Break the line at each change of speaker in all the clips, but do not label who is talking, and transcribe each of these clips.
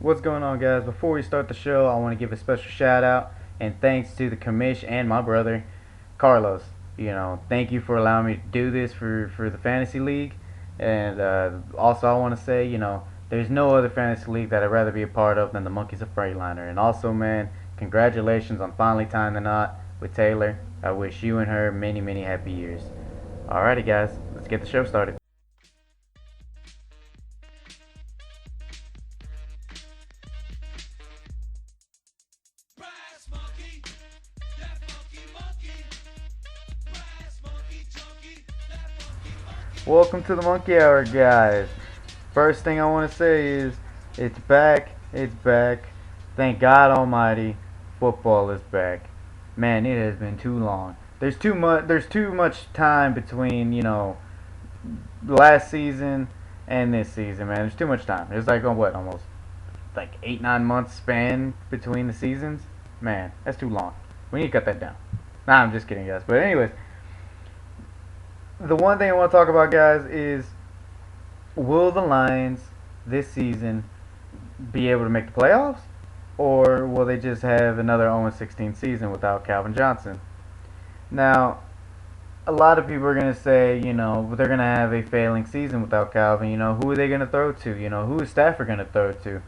What's going on, guys? Before we start the show, I want to give a special shout out and thanks to the commish and my brother, Carlos. Thank you for allowing me to do this for the fantasy league. And also, I want to say, there's no other fantasy league that I'd rather be a part of than the Monkeys of Freightliner. And also, man, congratulations on finally tying the knot with Taylor. I wish you and her many, many happy years. Alrighty, guys, let's get the show started. Welcome to the Monkey Hour, guys. First thing I want to say is it's back. It's back. Thank God Almighty, football is back. Man, it has been too long. There's too much. There's too much time between last season and this season. Man, there's too much time. There's like almost like 8-9 months span between the seasons. Man, that's too long. We need to cut that down. Nah, I'm just kidding, guys. But anyways, the one thing I want to talk about, guys, is will the Lions this season be able to make the playoffs, or will they just have another 0-16 season without Calvin Johnson? Now, a lot of people are going to say, they're going to have a failing season without Calvin. Who are they going to throw to? Who is Stafford going to throw to?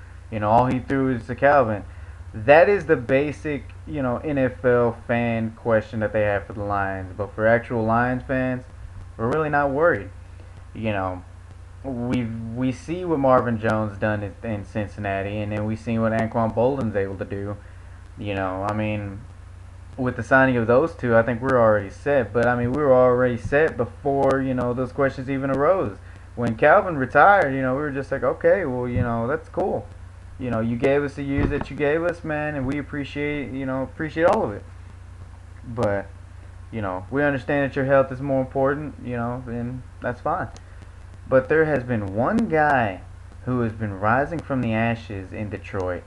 All he threw is to Calvin. That is the basic, NFL fan question that they have for the Lions. But for actual Lions fans, we're really not worried. We see what Marvin Jones done in Cincinnati, and then we see what Anquan Bolden's able to do. With the signing of those two, I think we're already set. But we were already set before those questions even arose. When Calvin retired, we were just like, okay, well, that's cool. You gave us the years that you gave us, man, and we appreciate all of it. But we understand that your health is more important, and that's fine. But there has been one guy who has been rising from the ashes in Detroit,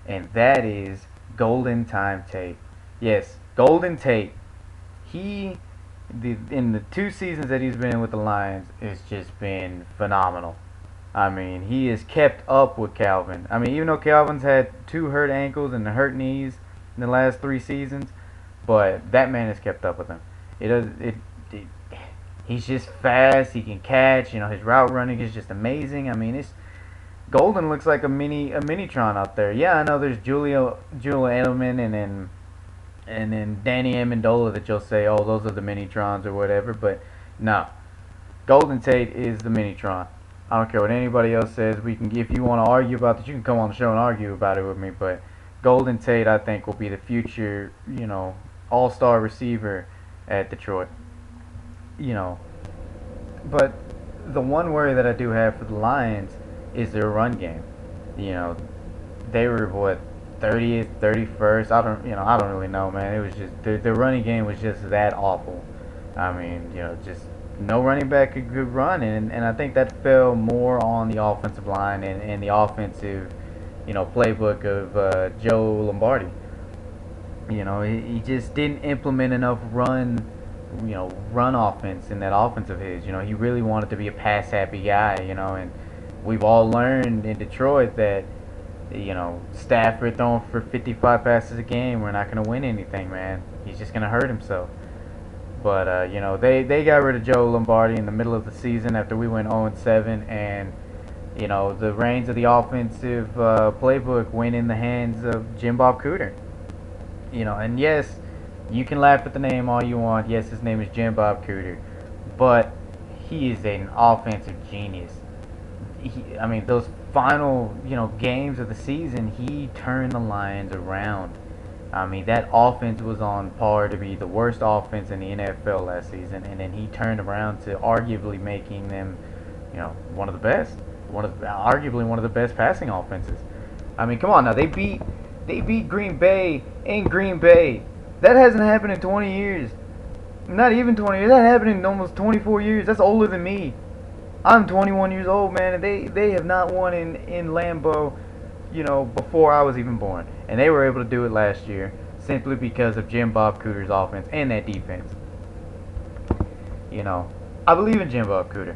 and that is Golden Time Tate. Yes, Golden Tate. In the 2 seasons that he's been in with the Lions, it's just been phenomenal. He has kept up with Calvin. Even though Calvin's had 2 hurt ankles and hurt knees in the last 3 seasons, but that man has kept up with him. He's just fast. He can catch. His route running is just amazing. Golden looks like a Minitron out there. Yeah, I know there's Julian Edelman and then Danny Amendola that you'll say, oh, those are the Minitrons or whatever. But no, Golden Tate is the Minitron. I don't care what anybody else says. If you want to argue about this, you can come on the show and argue about it with me. But Golden Tate, I think, will be the future, all-star receiver at Detroit. But the one worry that I do have for the Lions is their run game. They were 30th, 31st. I don't really know, man. It was just the running game was just that awful. Just no running back could run, and I think that fell more on the offensive line and the offensive, playbook of Joe Lombardi. He just didn't implement enough run offense in that offense of his. He really wanted to be a pass-happy guy, and we've all learned in Detroit that, Stafford throwing for 55 passes a game, we're not going to win anything, man. He's just going to hurt himself. But, they got rid of Joe Lombardi in the middle of the season after we went 0-7, and, the reins of the offensive playbook went in the hands of Jim Bob Cooter. And yes, you can laugh at the name all you want. Yes, his name is Jim Bob Cooter, but he is an offensive genius. Those final, games of the season, he turned the Lions around. That offense was on par to be the worst offense in the NFL last season, and then he turned around to arguably making them, one of the best, arguably one of the best passing offenses. Come on now, they beat Green Bay in Green Bay. That hasn't happened in 20 years. Not even 20 years. That happened in almost 24 years. That's older than me. I'm 21 years old, man, and they have not won in Lambeau, before I was even born. And they were able to do it last year simply because of Jim Bob Cooter's offense and that defense. I believe in Jim Bob Cooter.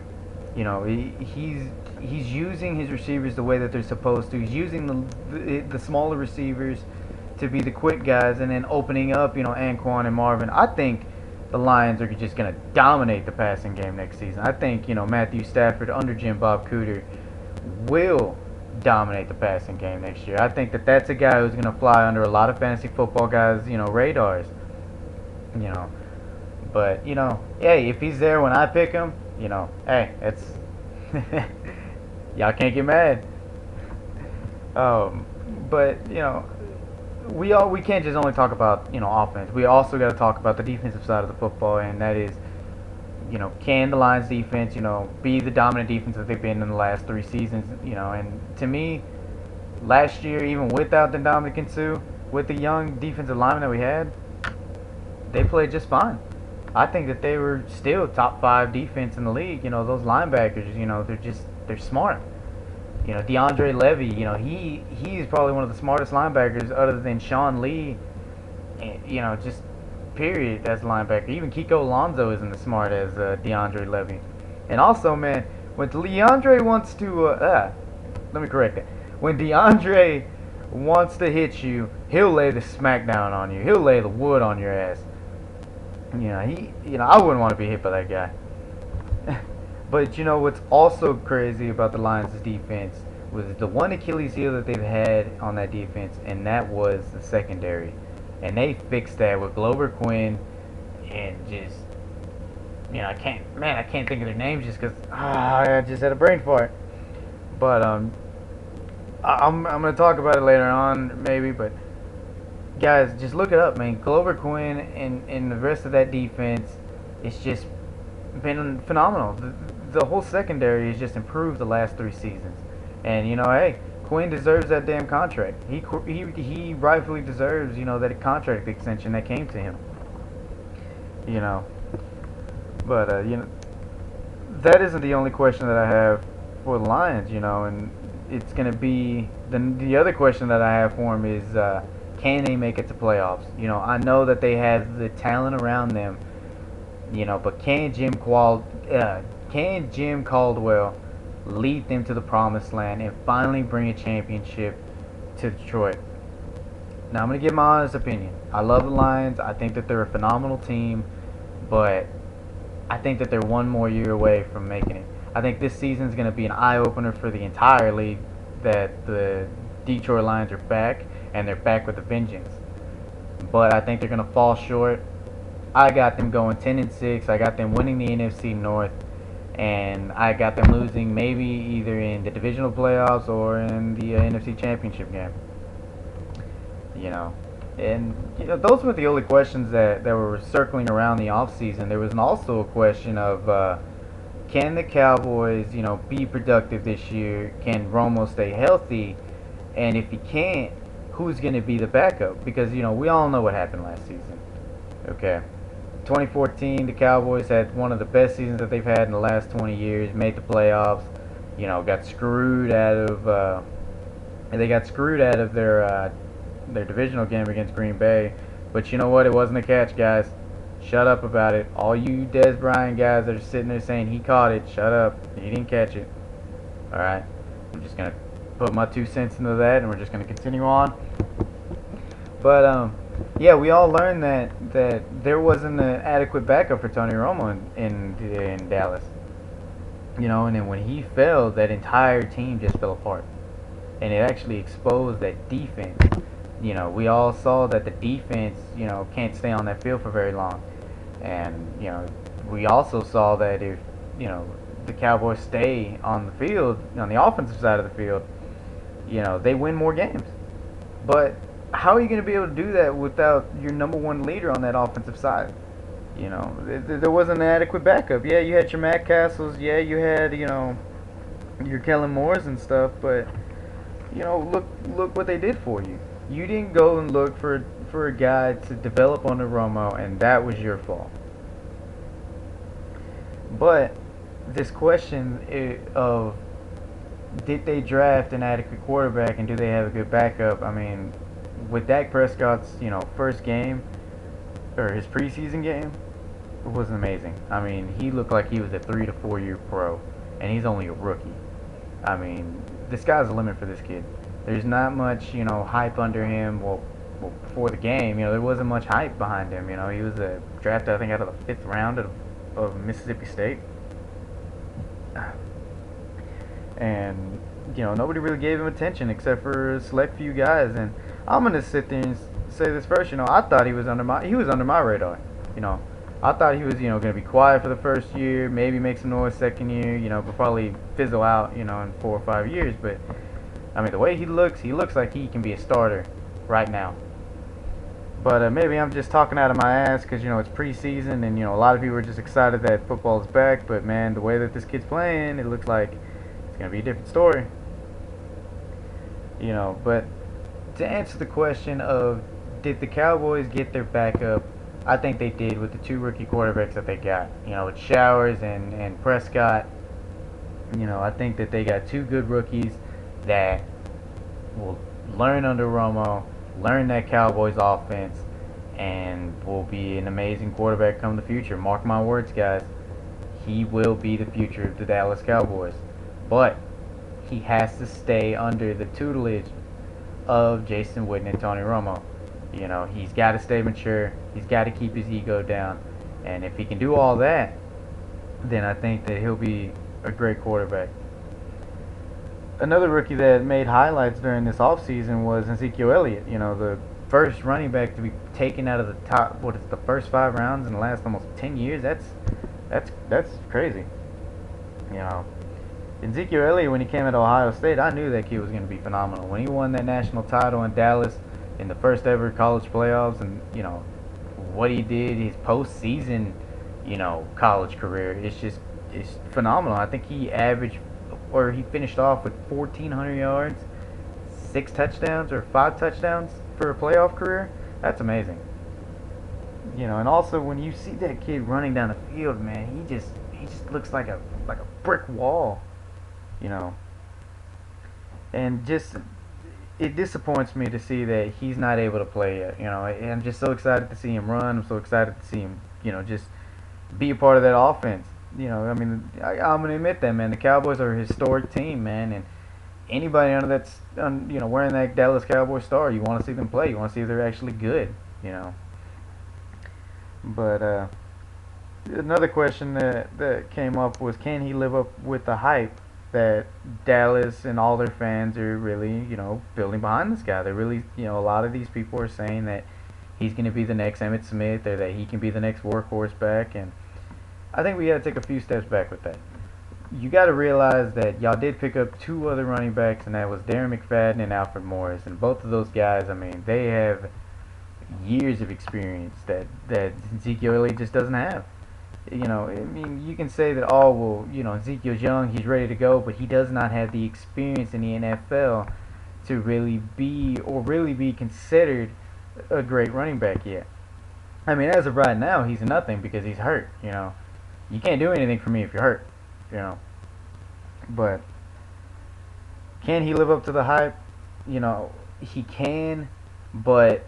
He's he's using his receivers the way that they're supposed to. He's using the smaller receivers to be the quick guys, and then opening up, Anquan and Marvin. I think the Lions are just going to dominate the passing game next season. I think, Matthew Stafford under Jim Bob Cooter will dominate the passing game next year. I think that that's a guy who's going to fly under a lot of fantasy football guys, radars. But, hey, if he's there when I pick him, hey, it's y'all can't get mad. But, we can't just only talk about, offense. We also got to talk about the defensive side of the football, and that is, can the Lions defense, be the dominant defense that they've been in the last 3 seasons, and to me, last year, even without the Ndamukong Suh, with the young defensive lineman that we had, they played just fine. I think that they were still top 5 defense in the league. Those linebackers, they're smart. DeAndre Levy, he's probably one of the smartest linebackers other than Sean Lee, just period as a linebacker. Even Kiko Alonso isn't as smart as DeAndre Levy. And also, man, when DeAndre wants to, let me correct that. When DeAndre wants to hit you, he'll lay the smackdown on you. He'll lay the wood on your ass. I wouldn't want to be hit by that guy. But what's also crazy about the Lions' defense was the one Achilles heel that they've had on that defense, and that was the secondary. And they fixed that with Glover Quinn and just, I can't think of their names just because I just had a brain fart. But I'm gonna talk about it later on maybe, but guys, just look it up, man. Glover Quinn and the rest of that defense, it's just been phenomenal. The whole secondary has just improved the last 3 seasons. And, hey, Quinn deserves that damn contract. He rightfully deserves, that contract extension that came to him. But, that isn't the only question that I have for the Lions, and it's going to be, the other question that I have for him is, can they make it to playoffs? I know that they have the talent around them, but can Jim Caldwell lead them to the promised land and finally bring a championship to Detroit? Now, I'm going to give my honest opinion. I love the Lions. I think that they're a phenomenal team, but I think that they're one more year away from making it. I think this season is going to be an eye-opener for the entire league that the Detroit Lions are back, and they're back with a vengeance. But I think they're going to fall short. I got them going 10-6. I got them winning the NFC North. And I got them losing maybe either in the divisional playoffs or in the NFC Championship game. And those were the only questions that were circling around the offseason. There was also a question of can the Cowboys, be productive this year? Can Romo stay healthy? And if he can't, who's going to be the backup? Because, we all know what happened last season. Okay. 2014, the Cowboys had one of the best seasons that they've had in the last 20 years, made the playoffs, got screwed out of, their divisional game against Green Bay. But you know what? It wasn't a catch, guys. Shut up about it. All you Des Bryant guys that are sitting there saying he caught it, shut up. He didn't catch it. Alright? I'm just going to put my 2 cents into that, and we're just going to continue on. But, yeah, we all learned that there wasn't an adequate backup for Tony Romo in Dallas. And then when he fell, that entire team just fell apart. And it actually exposed that defense. We all saw that the defense, can't stay on that field for very long. And, we also saw that if, the Cowboys stay on the field, on the offensive side of the field, they win more games. But how are you going to be able to do that without your number one leader on that offensive side? There wasn't an adequate backup. Yeah, you had your Matt Castles. Yeah, you had, your Kellen Moores and stuff. But, look what they did for you. You didn't go and look for a guy to develop under Romo, and that was your fault. But this question of did they draft an adequate quarterback and do they have a good backup? I mean, with Dak Prescott's, first game, or his preseason game, it was amazing. I mean, he looked like he was a 3 to 4 year pro, and he's only a rookie. I mean, the sky's the limit for this kid. There's not much, hype under him. Well, before the game, there wasn't much hype behind him. He was drafted, I think, out of the fifth round of Mississippi State, and nobody really gave him attention except for a select few guys. And I'm gonna sit there and say this first. I thought he was under my radar. You know, I thought he was gonna be quiet for the first year, maybe make some noise second year. But probably fizzle out. In 4 or 5 years. But I mean, the way he looks like he can be a starter right now. But maybe I'm just talking out of my ass because it's preseason and a lot of people are just excited that football is back. But man, the way that this kid's playing, it looks like it's gonna be a different story. But to answer the question of did the Cowboys get their backup, I think they did with the two rookie quarterbacks that they got. With Showers and Prescott. I think that they got two good rookies that will learn under Romo, learn that Cowboys offense, and will be an amazing quarterback come the future. Mark my words, guys. He will be the future of the Dallas Cowboys. But he has to stay under the tutelage of Jason Witten and Tony Romo. He's got to stay mature. He's got to keep his ego down. And if he can do all that, then I think that he'll be a great quarterback. Another rookie that made highlights during this offseason was Ezekiel Elliott. The first running back to be taken out of the top, the first 5 rounds in the last almost 10 years. That's crazy. Ezekiel Elliott, when he came out of Ohio State, I knew that kid was going to be phenomenal. When he won that national title in Dallas in the first ever college playoffs, and what he did, his postseason, college career, it's phenomenal. I think he finished off with 1,400 yards, 6 touchdowns or 5 touchdowns for a playoff career. That's amazing. And also when you see that kid running down the field, man, he just looks like a brick wall. And just it disappoints me to see that he's not able to play yet. And I'm just so excited to see him run. I'm so excited to see him, just be a part of that offense. I mean, I'm gonna admit that, man. The Cowboys are a historic team, man, and anybody under that's, wearing that Dallas Cowboys star, you want to see them play. You want to see if they're actually good. But another question that came up was, can he live up with the hype that Dallas and all their fans are really, building behind this guy? They're really, a lot of these people are saying that he's going to be the next Emmitt Smith, or that he can be the next workhorse back, and I think we got to take a few steps back with that. You got to realize that y'all did pick up 2 other running backs, and that was Darren McFadden and Alfred Morris, and both of those guys, I mean, they have years of experience that Ezekiel Elliott just doesn't have. I mean, you can say that, oh, well, Ezekiel's young, he's ready to go, but he does not have the experience in the NFL to really be considered a great running back yet. I mean, as of right now, he's nothing because he's hurt. You can't do anything for me if you're hurt. But can he live up to the hype? He can, but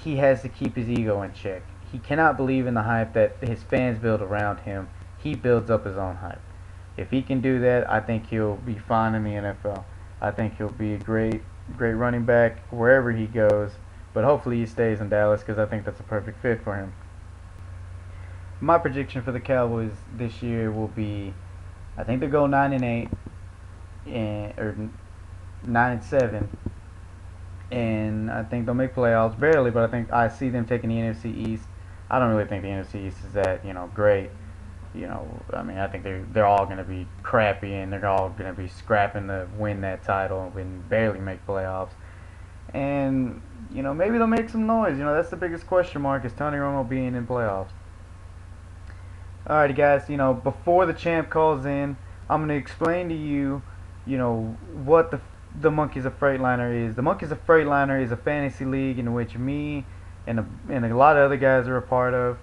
he has to keep his ego in check. He cannot believe in the hype that his fans build around him. He builds up his own hype. If he can do that, I think he'll be fine in the NFL. I think he'll be a great running back wherever he goes. But hopefully he stays in Dallas because I think that's a perfect fit for him. My prediction for the Cowboys this year will be, I think they'll go 9-8, or 9-7, and I think they'll make playoffs barely. But I see them taking the NFC East. I don't really think the NFC East is that great. I mean, I think they're all going to be crappy, and they're all going to be scrapping to win that title and barely make playoffs. And maybe they'll make some noise. That's the biggest question mark, is Tony Romo being in playoffs. Alrighty, guys. Before the champ calls in, I'm gonna explain to you, what the Monkeys of Freightliner is. The Monkeys of Freightliner is a fantasy league in which me and a lot of other guys are a part of.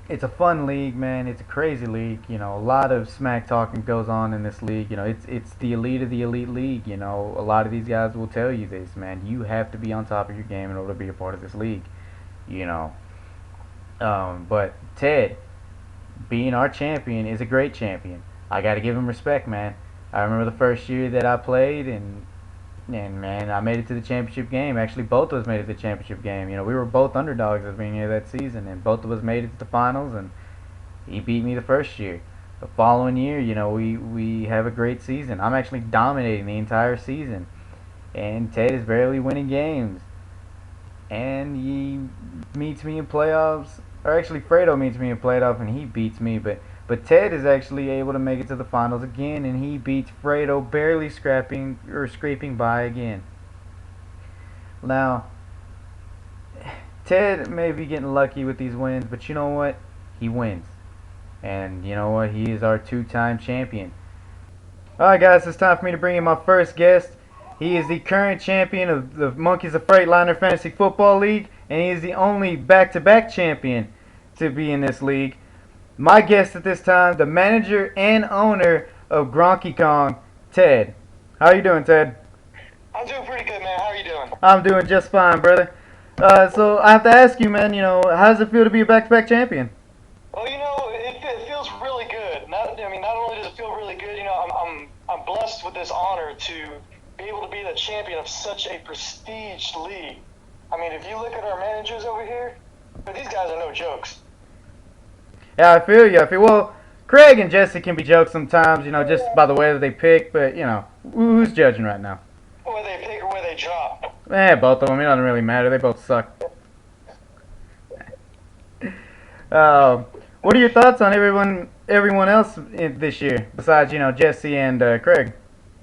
It's a fun league, man. It's a crazy league. A lot of smack talking goes on in this league. It's the elite of the elite league. A lot of these guys will tell you this, man. You have to be on top of your game in order to be a part of this league. But Ted, being our champion, is a great champion. I got to give him respect, man. I remember the first year that I played, and man, I made it to the championship game. Actually, both of us made it to the championship game. You know, we were both underdogs at the beginning of that season, and both of us made it to the finals. And he beat me the first year. The following year, you know, we have a great season. I'm actually dominating the entire season, and Ted is barely winning games. And he meets me in playoffs, or actually Fredo meets me in playoff, and he beats me. But Ted is actually able to make it to the finals again, and he beats Fredo, barely scraping by again. Now, Ted may be getting lucky with these wins, but you know what? He wins. And you know what? He is our two-time champion. Alright guys, it's time for me to bring in my first guest. He is the current champion of the Monkeys of Freightliner Fantasy Football League, and he is the only back-to-back champion to be in this league. My guest at this time, the manager and owner of Gronky Kong, Ted. How are you doing, Ted?
I'm doing pretty good, man. How are you doing?
I'm doing just fine, brother. So I have to ask you, man, you know, how does it feel to be a back-to-back champion?
Well, you know, it feels really good. Not only does it feel really good, you know, I'm blessed with this honor to be able to be the champion of such a prestige league. I mean, if you look at our managers over here, these guys are no jokes.
Yeah, I feel you. Well, Craig and Jesse can be jokes sometimes, you know, just by the way that they pick, but, you know, who's judging right now?
Where they pick or where they drop.
Both of them. It doesn't really matter. They both suck. What are your thoughts on everyone else this year, besides, you know, Jesse and Craig?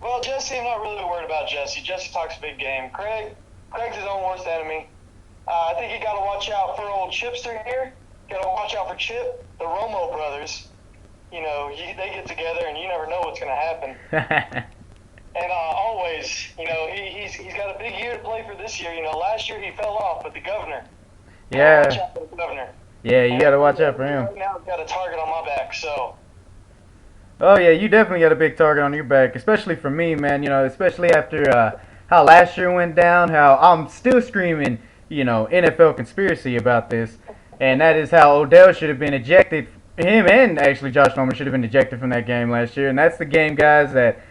Well, Jesse, I'm not really worried about Jesse. Jesse talks a big game. Craig's his own worst enemy. I think you got to watch out for old Chipster here. Got to watch out for Chip, the Romo brothers. You know, they get together, and you never know what's going to happen. And always, you know, he's got a big year to play for this year. You know, last year he fell off with the governor.
Yeah.
Watch out for the governor.
Yeah, you got to watch out for him.
Right now, I've got a target on my back, so.
Oh, yeah, you definitely got a big target on your back, especially for me, man. You know, especially after how last year went down, how I'm still screaming, you know, NFL conspiracy about this. And that is how Odell should have been ejected. Him and actually Josh Norman should have been ejected from that game last year. And that's the game, guys, that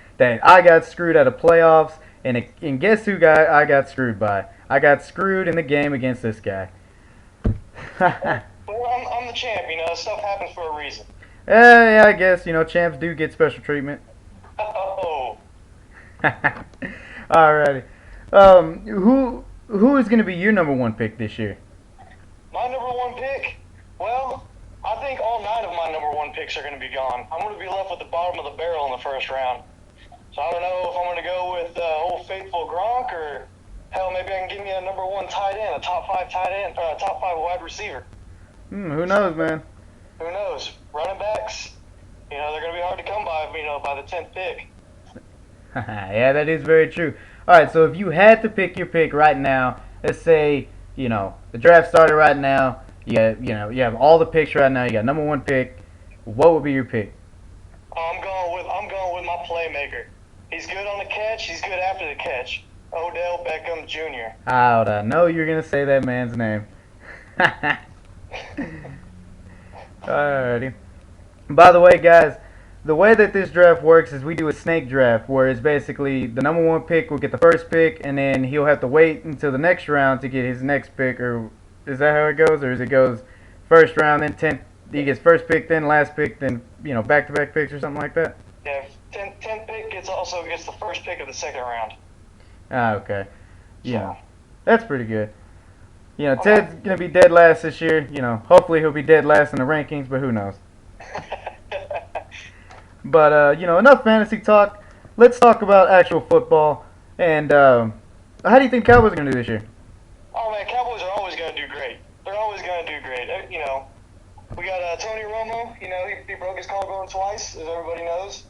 I got screwed out of playoffs. And guess who I got screwed by? I got screwed in the game against this guy.
Well, I'm the champ, you know. Stuff happens for a reason.
Yeah, I guess, you know, champs do get special treatment.
Oh.
Alrighty. Who is going to be your number one pick this year?
My number one pick? Well, I think all 9 of my number one picks are going to be gone. I'm going to be left with the bottom of the barrel in the first round. So I don't know if I'm going to go with old faithful Gronk, or hell, maybe I can give me a number one tight end, a top 5 tight end, top 5 wide receiver.
Who knows, man?
Who knows? Running backs, you know, they're going to be hard to come by, you know, by the 10th pick.
Yeah, that is very true. Alright, so if you had to pick your pick right now, let's say, you know, the draft started right now, you have all the picks right now, you got number one pick, what would be your pick?
I'm going with my playmaker. He's good on the catch, he's good after the catch. Odell Beckham Jr.
How'd I know you were going to say that man's name? Alrighty. By the way, guys, the way that this draft works is we do a snake draft, where it's basically the number one pick will get the first pick, and then he'll have to wait until the next round to get his next pick. Or is that how it goes? Or is it goes first round, then 10th, he gets first pick, then last pick, then, you know, back-to-back picks or something like that?
Yeah, 10th pick also gets the first pick of the second round.
Ah, okay. Yeah, that's pretty good. You know, Ted's going to be dead last this year. You know, hopefully he'll be dead last in the rankings, but who knows. But, you know, enough fantasy talk. Let's talk about actual football. And how do you think Cowboys are going to do this year?
Oh, man, Cowboys are always going to do great. They're always going to do great. You know, we got Tony Romo. You know, he broke his collarbone twice, as everybody knows.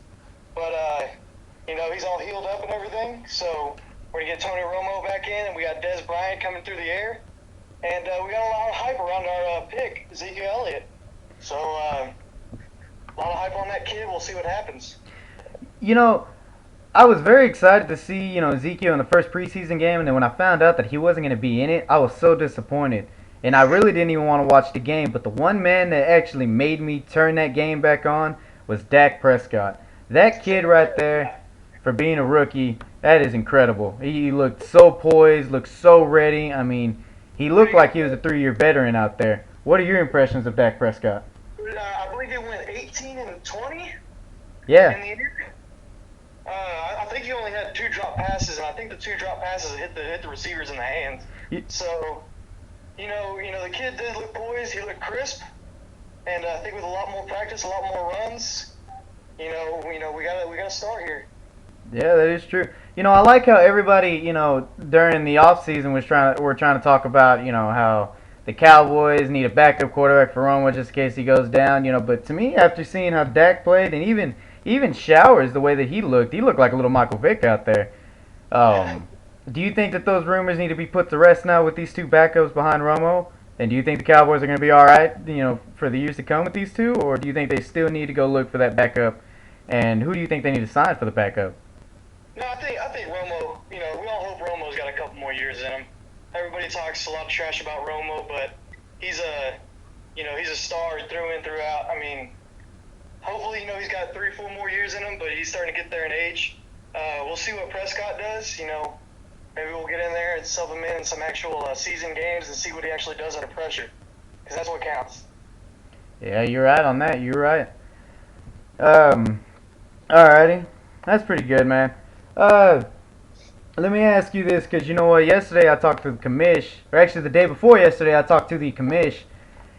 But, you know, he's all healed up and everything. So we're going to get Tony Romo back in, and we got Dez Bryant coming through the air. And we got a lot of hype around our pick, Ezekiel Elliott. So, a lot of hype on that kid. We'll see what happens.
You know, I was very excited to see, you know, Ezekiel in the first preseason game, and then when I found out that he wasn't going to be in it, I was so disappointed. And I really didn't even want to watch the game. But the one man that actually made me turn that game back on was Dak Prescott. That kid right there, for being a rookie, that is incredible. He looked so poised, looked so ready. I mean, he looked like he was a 3-year veteran out there. What are your impressions of Dak Prescott?
I believe he went 18 and 20
Yeah.
in the year. I think he only had 2 drop passes, and I think the 2 drop passes hit the receivers in the hands. So, the kid did look poised. He looked crisp, and I think with a lot more practice, a lot more runs, we gotta start here.
Yeah, that is true. I like how everybody, during the off season we're trying to talk about, how the Cowboys need a backup quarterback for Romo just in case he goes down, But to me, after seeing how Dak played and even Showers, the way that he looked like a little Michael Vick out there. Do you think that those rumors need to be put to rest now with these 2 backups behind Romo? And do you think the Cowboys are going to be all right, for the years to come with these 2, or do you think they still need to go look for that backup? And who do you think they need to sign for the backup?
No, I think Romo. We all hope Romo's got a couple more years in him. Everybody talks a lot of trash about Romo, but he's a star through and throughout. I mean, hopefully, he's got 3-4 more years in him, but he's starting to get there in age. We'll see what Prescott does. Maybe we'll get in there and sub him in some actual season games and see what he actually does under pressure, because that's what counts.
Yeah, you're right on that. You're right. Alrighty, that's pretty good, man. Let me ask you this, because you know what? Yesterday I talked to the commish, or actually the day before yesterday I talked to the commish,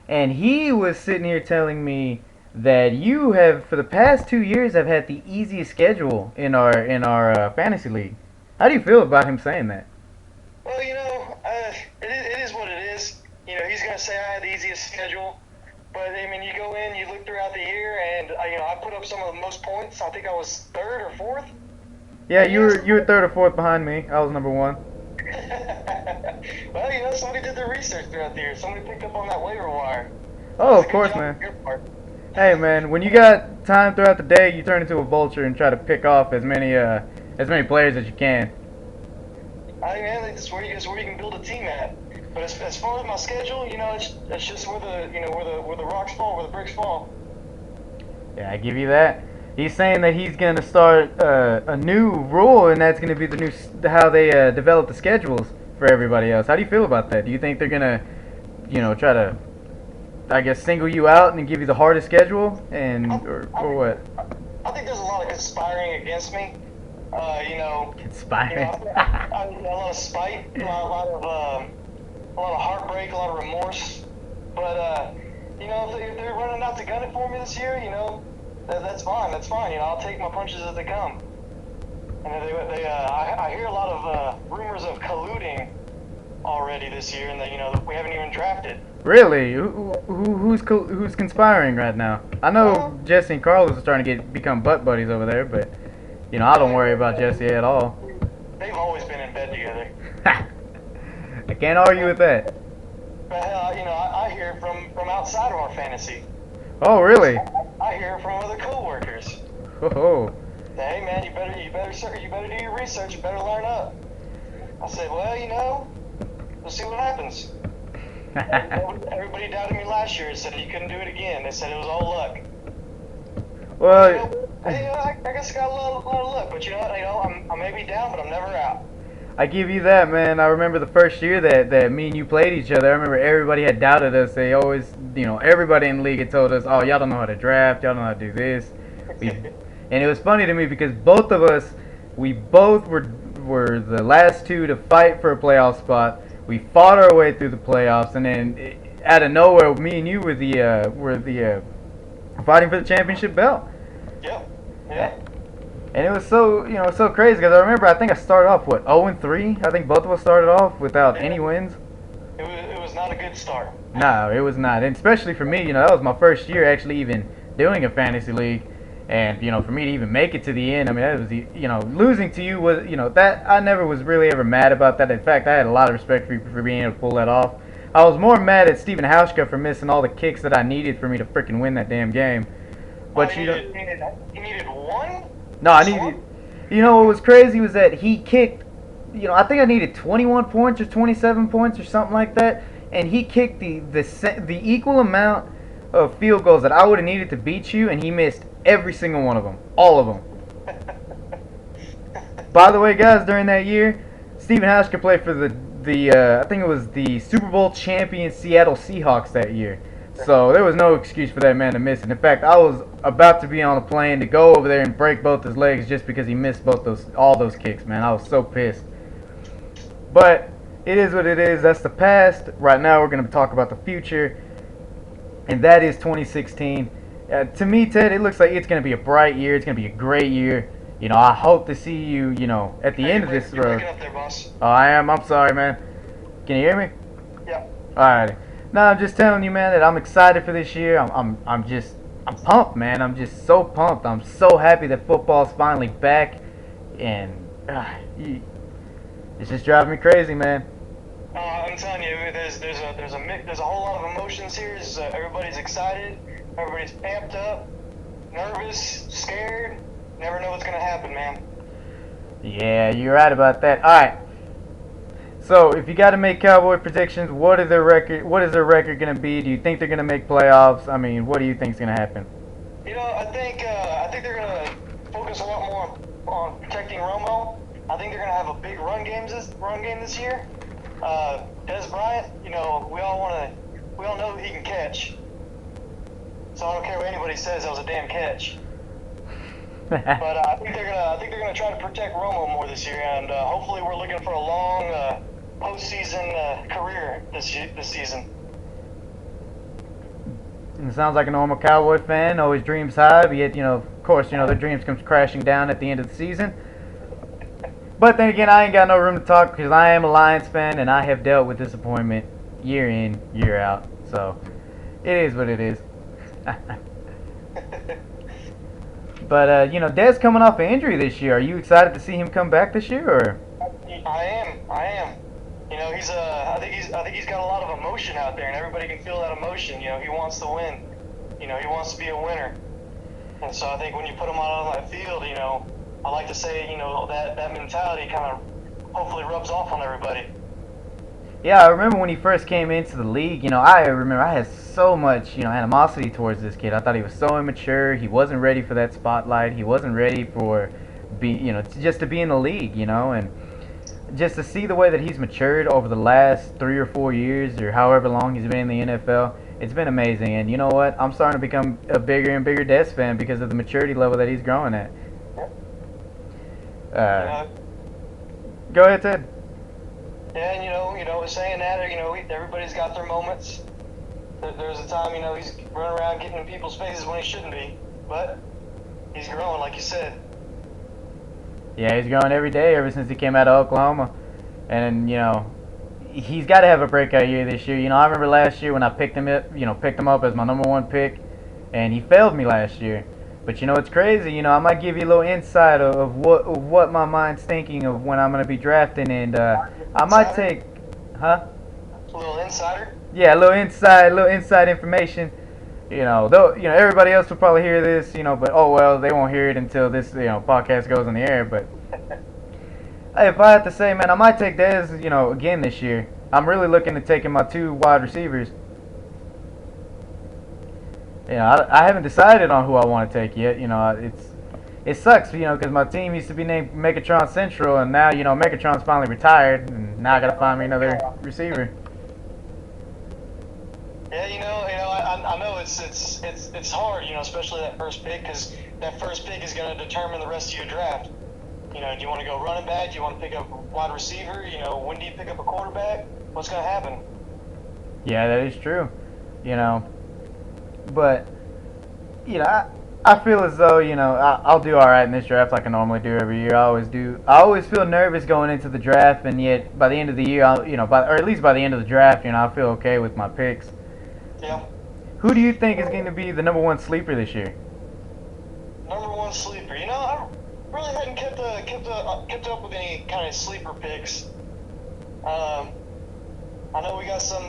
and he was sitting here telling me that you have, for the past 2 years, have had the easiest schedule in our fantasy league. How do you feel about him saying that?
Well, it is what it is. He's going to say I had the easiest schedule. But, I mean, you go in, you look throughout the year, and, I put up some of the most points. I think I was 3rd or 4th.
Yeah, you were 3rd or 4th behind me. I was number 1.
Well, somebody did their research throughout the year. Somebody picked up on that waiver wire.
Oh, of course, man. Hey, man, when you got time throughout the day, you turn into a vulture and try to pick off as many players as you can.
I mean, man, that's where you can build a team at. But as far as my schedule, it's just where the rocks fall, where the bricks fall.
Yeah, I give you that. He's saying that he's going to start a new rule, and that's going to be how they develop the schedules for everybody else. How do you feel about that? Do you think they're going to, try to, I guess, single you out and give you the hardest schedule, or what?
I think there's a lot of conspiring against me.
Conspiring.
A lot of spite, a lot of heartbreak, a lot of remorse. But if they're running out to gun it for me this year, that's fine. That's fine. I'll take my punches as they come. And I hear a lot of rumors of colluding already this year, and that we haven't even drafted.
Really? Who's conspiring right now? I know Jesse and Carlos are trying to become butt buddies over there, but I don't worry about Jesse at all.
They've always been in bed together.
I can't argue with that.
But I hear it from outside of our fantasy.
Oh, really?
I hear it from other coworkers.
Oh.
Hey man, you better do your research. You better learn up. I said, well, we'll see what happens. Everybody doubted me last year and said you couldn't do it again. They said it was all luck.
Well,
I guess I got a lot of luck, but I may be down, but I'm never out.
I give you that, man. I remember the first year that me and you played each other. I remember everybody had doubted us. They always, everybody in the league had told us, oh, y'all don't know how to draft. Y'all don't know how to do this. And it was funny to me because both of us, we both were the last 2 to fight for a playoff spot. We fought our way through the playoffs, and then out of nowhere, me and you were the fighting for the championship belt.
Yep. Yeah.
And it was so crazy because I remember I think I started off 0-3. I think both of us started off without any wins.
It was not a good start.
No, it was not, and especially for me. That was my first year actually even doing a fantasy league, and for me to even make it to the end. I mean, that was losing to you was that I never was really ever mad about that. In fact, I had a lot of respect for you for being able to pull that off. I was more mad at Steven Hauschka for missing all the kicks that I needed for me to freaking win that damn game. But
you needed one?
No, I needed. What was crazy was that he kicked. I think I needed 21 points or 27 points or something like that, and he kicked the equal amount of field goals that I would have needed to beat you, and he missed Every single one of them. All of them. By the way, guys, during that year, Stephen Hauschka played for I think it was the Super Bowl champion Seattle Seahawks that year. So there was no excuse for that man to miss it. In fact, I was about to be on a plane to go over there and break both his legs just because he missed all those kicks, man. I was so pissed. But it is what it is. That's the past. Right now, we're going to talk about the future, and that is 2016. To me, Ted, it looks like it's going to be a bright year. It's going to be a great year. You know, I hope to see you, at the end of this road.
Up there, boss.
Oh, I am. I'm sorry, man. Can you hear me?
Yeah.
Alright. No, I'm just telling you, man, that I'm excited for this year. I'm pumped, man. I'm just so pumped. I'm so happy that football's finally back, and it's just driving me crazy, man.
I'm telling you, there's a whole lot of emotions here. Everybody's excited. Everybody's amped up, nervous, scared. Never know what's gonna happen, man.
Yeah, you're right about that. All right. So, if you got to make Cowboy predictions, what is their record? What is their record gonna be? Do you think they're gonna make playoffs? I mean, what do you think's gonna happen?
I think they're gonna focus a lot more on protecting Romo. I think they're gonna have a big run game this year. Des Bryant, we all know he can catch. So I don't care what anybody says. That was a damn catch. But I think they're gonna try to protect Romo more this year, and hopefully we're looking for a long postseason career this season.
It sounds like a normal Cowboy fan. Always dreams high, but yet, of course, their dreams comes crashing down at the end of the season. But then again, I ain't got no room to talk because I am a Lions fan, and I have dealt with disappointment year in, year out. So it is what it is. But, Dez coming off an injury this year. Are you excited to see him come back this year, or?
I am. I think he's got a lot of emotion out there, and everybody can feel that emotion. He wants to win. He wants to be a winner. And so I think when you put him out on that field, I like to say, that mentality kind of hopefully rubs off on everybody.
Yeah, I remember when he first came into the league, I remember I had so much, animosity towards this kid. I thought he was so immature. He wasn't ready for that spotlight. He wasn't ready for just to be in the league, and just to see the way that he's matured over the last 3 or 4 years or however long he's been in the NFL, it's been amazing. And you know what? I'm starting to become a bigger and bigger Dez fan because of the maturity level that he's growing at. Go ahead, Ted.
Yeah, and saying that, everybody's got their moments. There's a time, he's running around getting in people's faces when he shouldn't be, but he's growing, like you said.
Yeah, he's growing every day ever since he came out of Oklahoma, and he's got to have a breakout year this year. I remember last year when I picked him up as my #1 pick, and he failed me last year. But it's crazy. I might give you a little insight of what my mind's thinking of when I'm gonna be drafting, and I might take,
A little insider.
Yeah, a little inside information. Though everybody else will probably hear this, but oh well, they won't hear it until this podcast goes on the air. But hey, if I had to say, man, I might take Dez, again this year. I'm really looking at taking my 2 wide receivers. I haven't decided on who I want to take yet. It sucks, because my team used to be named Megatron Central, and now, Megatron's finally retired, and now I gotta find me another receiver.
Yeah, I know it's hard, especially that first pick, because that first pick is going to determine the rest of your draft. Do you want to go running back? Do you want to pick up a wide receiver? When do you pick up a quarterback? What's going to happen?
Yeah, that is true. But, I feel as though, I'll do all right in this draft like I normally do every year. I always do. I always feel nervous going into the draft, and yet by the end of the year, or at least by the end of the draft, I feel okay with my picks.
Yeah.
Who do you think is going to be the #1 sleeper this year?
#1 sleeper. I really hadn't kept up with any kind of sleeper picks. I know we got some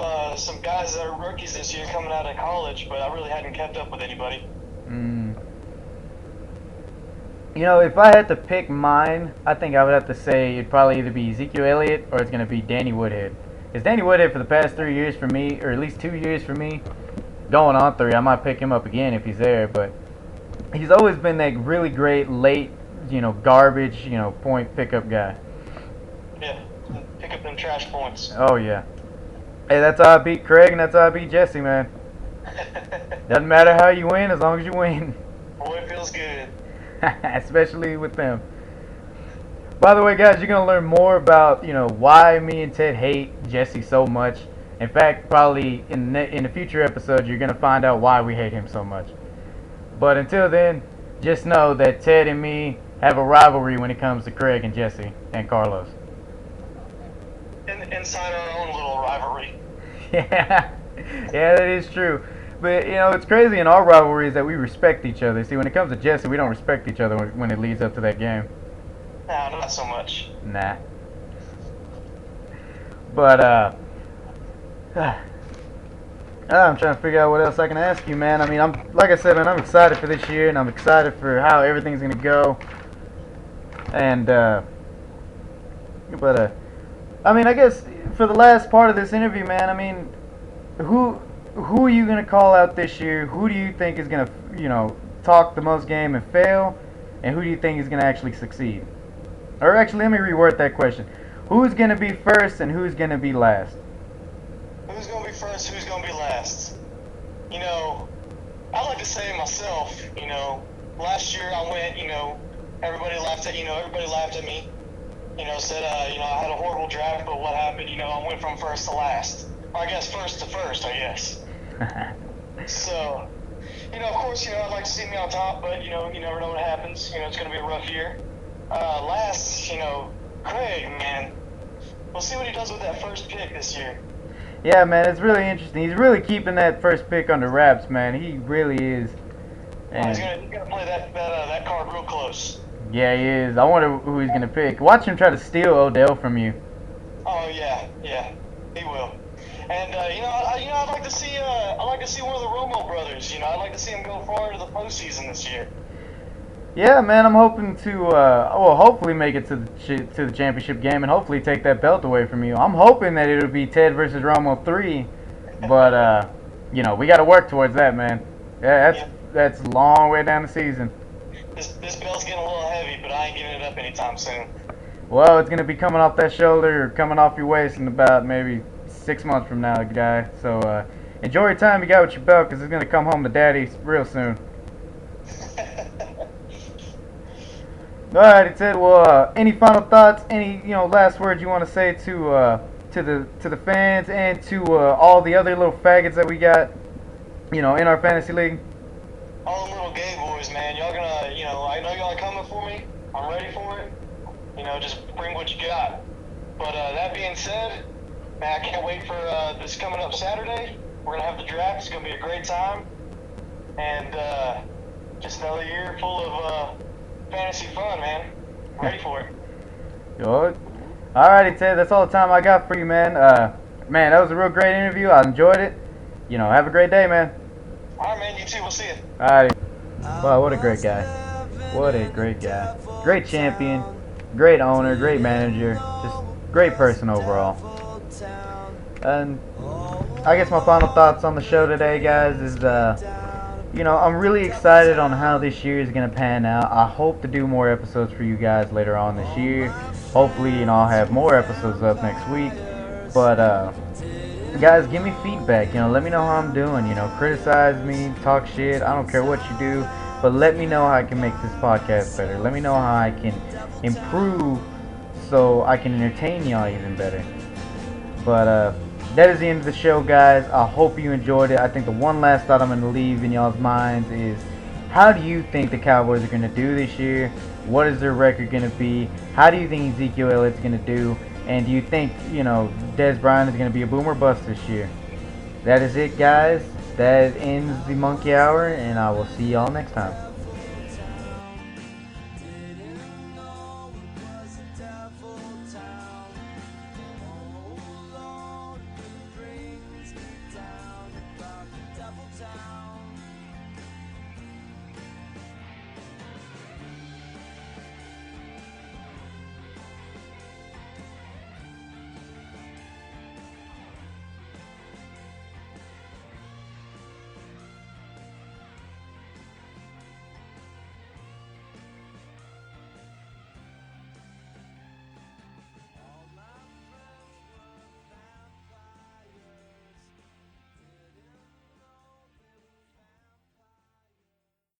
guys that are rookies this year coming out of college, but I really hadn't kept up with anybody.
If I had to pick mine, I think I would have to say it'd probably either be Ezekiel Elliott or it's going to be Danny Woodhead. Because Danny Woodhead for the past 3 years for me, or at least 2 years for me, going on 3, I might pick him up again if he's there, but he's always been that really great late, garbage, point pickup guy.
Yeah, pick up them trash points.
Oh yeah. Hey, that's how I beat Craig, and that's how I beat Jesse, man. Doesn't matter how you win, as long as you win.
Boy, it feels good.
Especially with them. By the way, guys, you're gonna learn more about why me and Ted hate Jesse so much. In fact, probably in the future episodes, you're gonna find out why we hate him so much. But until then, just know that Ted and me have a rivalry when it comes to Craig and Jesse and Carlos.
Inside our own little rivalry.
Yeah, yeah, that is true. But it's crazy in our rivalries that we respect each other. See, when it comes to Jesse, we don't respect each other when it leads up to that game.
No, not so much.
Nah. But I'm trying to figure out what else I can ask you, man. I mean, like I said, man, I'm excited for this year, and I'm excited for how everything's gonna go. And I mean, I guess for the last part of this interview, man, I mean, who are you gonna call out this year? Who do you think is gonna, talk the most game and fail, and who do you think is gonna actually succeed? Or actually, let me reword that question. Who's gonna be first and who's gonna be last?
Who's gonna be first? Who's gonna be last? I like to say myself. Last year I went. Everybody laughed at me. Said I had a horrible draft, but what happened? I went from first to last. Or I guess first to first. I guess. So, of course, I'd like to see me on top, but you never know what happens. It's gonna be a rough year. Last, Craig, man. We'll see what he does with that first pick this year.
Yeah, man, it's really interesting. He's really keeping that first pick under wraps, man. He really is.
And he's gonna play that card real close.
Yeah, he is. I wonder who he's gonna pick. Watch him try to steal Odell from you.
Oh yeah, he will. And I'd like to see one of the Romo brothers. I'd like to see him go far into the postseason this year.
Yeah, man, I'm hoping to, hopefully make it to the championship game and hopefully take that belt away from you. I'm hoping that it'll be Ted versus Romo 3, but, we got to work towards that, man. Yeah, that's a long way down the season.
This belt's getting a little heavy, but I ain't giving it up anytime soon.
Well, it's going to be coming off that shoulder or coming off your waist in about maybe 6 months from now, guy. So, enjoy your time you got with your belt because it's going to come home to daddy real soon. Alrighty, Ted. Well, any final thoughts? Any last words you want to say to the fans and to all the other little faggots that we got, in our fantasy league?
All the little gay boys, man. Y'all gonna, I know y'all are coming for me. I'm ready for it. Just bring what you got. But that being said, man, I can't wait for this coming up Saturday. We're gonna have the draft. It's gonna be a great time, and just another year full of fantasy fun, man. I'm ready for it.
Good. Alrighty, Ted. That's all the time I got for you, man. Man, that was a real great interview. I enjoyed it. Have a great day, man.
Alright, man. You too. We'll see you.
Alrighty. Wow, what a great guy. What a great guy. Great champion. Great owner. Great manager. Just great person overall. And I guess my final thoughts on the show today, guys, is I'm really excited on how this year is going to pan out. I hope to do more episodes for you guys later on this year. Hopefully, I'll have more episodes up next week. But, guys, give me feedback. Let me know how I'm doing. Criticize me, talk shit. I don't care what you do. But let me know how I can make this podcast better. Let me know how I can improve so I can entertain y'all even better. But, that is the end of the show, guys. I hope you enjoyed it. I think the one last thought I'm going to leave in y'all's minds is, how do you think the Cowboys are going to do this year? What is their record going to be? How do you think Ezekiel Elliott's going to do? And do you think, Des Bryant is going to be a boom or bust this year? That is it, guys. That ends the Monkey Hour, and I will see y'all next time.